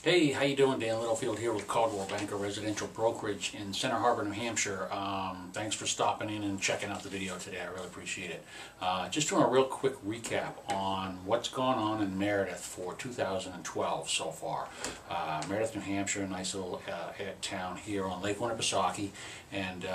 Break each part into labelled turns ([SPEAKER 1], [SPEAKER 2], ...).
[SPEAKER 1] Hey, how you doing? Dan Littlefield here with Caldwell Banker Residential Brokerage in Center Harbor, New Hampshire. Thanks for stopping in and checking out the video today. I really appreciate it. Just doing a real quick recap on what's gone on in Meredith for 2012 so far. Meredith, New Hampshire, a nice little town here on Lake Winnipesaukee, and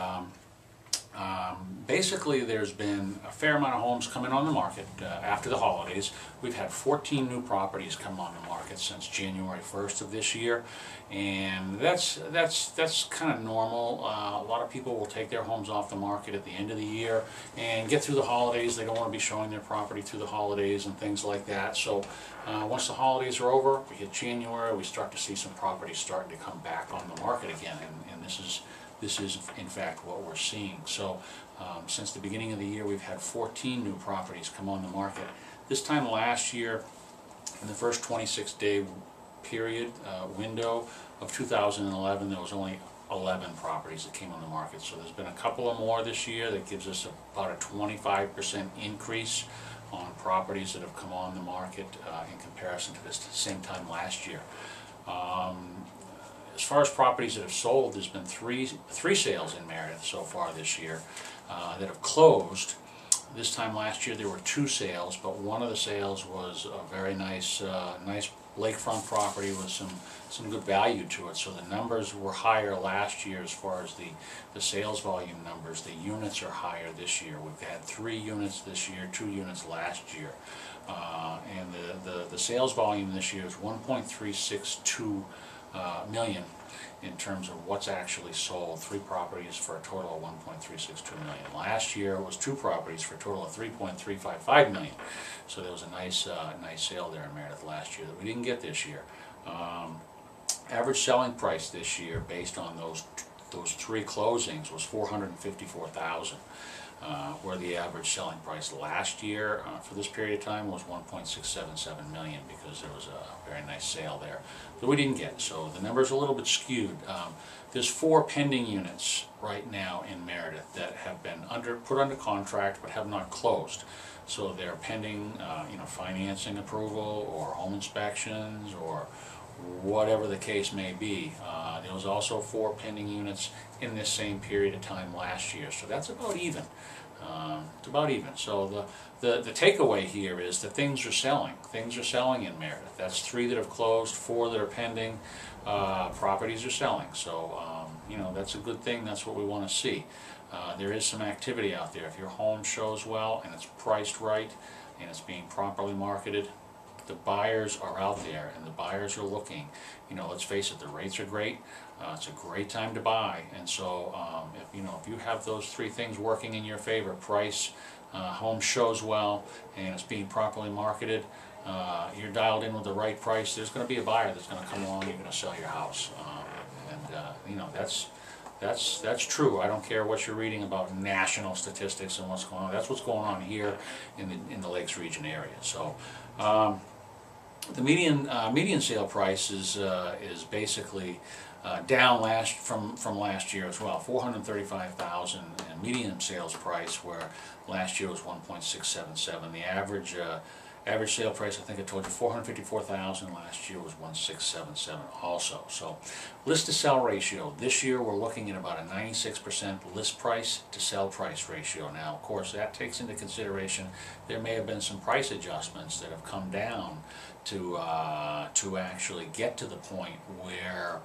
[SPEAKER 1] basically there's been a fair amount of homes coming on the market after the holidays. We've had 14 new properties come on the market since January 1st of this year, and that's kind of normal. A lot of people will take their homes off the market at the end of the year and get through the holidays. They don't want to be showing their property through the holidays and things like that. So once the holidays are over, we hit January, we start to see some properties starting to come back on the market again, and this is in fact what we're seeing. So since the beginning of the year, we've had 14 new properties come on the market. This time last year, in the first 26-day period window of 2011, there was only 11 properties that came on the market. So there's been a couple of more this year. That gives us about a 25% increase on properties that have come on the market in comparison to this same time last year. As far as properties that have sold, there's been three sales in Meredith so far this year that have closed. This time last year there were 2 sales, but one of the sales was a very nice lakefront property with some good value to it. So the numbers were higher last year as far as the sales volume numbers. The units are higher this year. We've had 3 units this year, 2 units last year. And the sales volume this year is 1.362 million in terms of what's actually sold. 3 properties for a total of 1.362 million. Last year it was 2 properties for a total of 3.355 million. So there was a nice sale there in Meredith last year that we didn't get this year. Average selling price this year, based on those 3 closings, was $454,000. Where the average selling price last year for this period of time was 1.677 million, because there was a very nice sale there that we didn't get. So the numbers are a little bit skewed. There's 4 pending units right now in Meredith that have been put under contract but have not closed. So they're pending financing approval or home inspections or whatever the case may be. There was also 4 pending units in this same period of time last year, so that's about even. It's about even. So the takeaway here is that things are selling. Things are selling in Meredith. That's 3 that have closed, 4 that are pending. Properties are selling. So that's a good thing. That's what we want to see. There is some activity out there. If your home shows well and it's priced right and it's being properly marketed, the buyers are out there and the buyers are looking. Let's face it, the rates are great. It's a great time to buy, and so if you have those 3 things working in your favor: price, home shows well, and it's being properly marketed, you're dialed in with the right price, there's going to be a buyer that's going to come along. You're going to sell your house, that's true. I don't care what you're reading about national statistics and what's going on. That's what's going on here in the Lakes region area. So the median sale price is basically down from last year as well. 435,000 and median sales price, where last year was 1.677. The average sale price, I think I told you, 454,000. Last year was 1.677 also. So list to sell ratio, this year we're looking at about a 96% list price to sell price ratio. Now, of course, that takes into consideration there may have been some price adjustments that have come down to actually get to the point where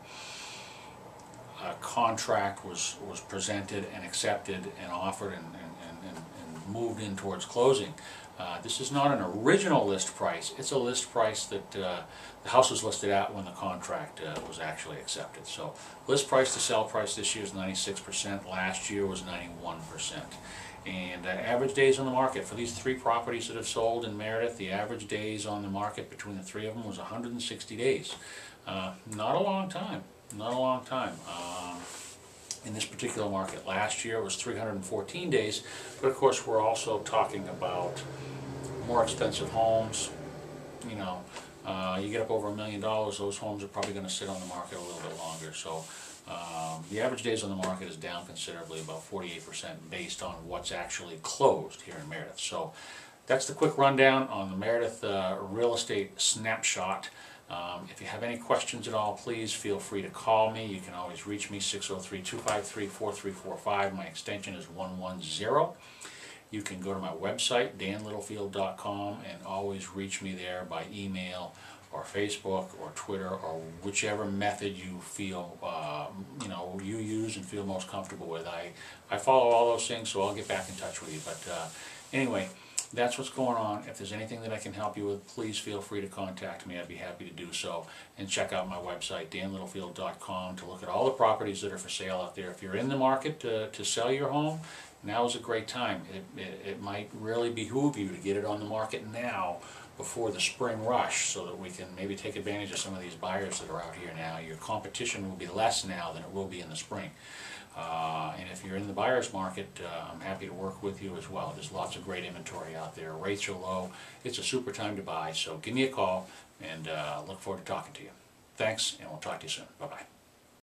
[SPEAKER 1] a contract was presented and accepted and offered and moved in towards closing. This is not an original list price. It's a list price that the house was listed at when the contract was actually accepted. So list price to sell price this year is 96%. Last year was 91%. And average days on the market for these 3 properties that have sold in Meredith, the average days on the market between the 3 of them was 160 days. Not a long time. Not a long time. In this particular market last year it was 314 days, but of course we're also talking about more expensive homes. You get up over $1 million, those homes are probably going to sit on the market a little bit longer. So the average days on the market is down considerably, about 48%, based on what's actually closed here in Meredith. So that's the quick rundown on the Meredith real estate snapshot. If you have any questions at all, please feel free to call me. You can always reach me, 603-253-4345. My extension is 110. You can go to my website, danlittlefield.com, and always reach me there by email or Facebook or Twitter or whichever method you feel you use and feel most comfortable with. I follow all those things, so I'll get back in touch with you. But anyway, that's what's going on. If there's anything that I can help you with, please feel free to contact me. I'd be happy to do so. And check out my website, danlittlefield.com, to look at all the properties that are for sale out there. If you're in the market to sell your home, now is a great time. It might really behoove you to get it on the market now before the spring rush, so that we can maybe take advantage of some of these buyers that are out here now. Your competition will be less now than it will be in the spring. And if you're in the buyer's market, I'm happy to work with you as well. There's lots of great inventory out there. Rates are low. It's a super time to buy, so give me a call, and look forward to talking to you. Thanks, and we'll talk to you soon. Bye-bye.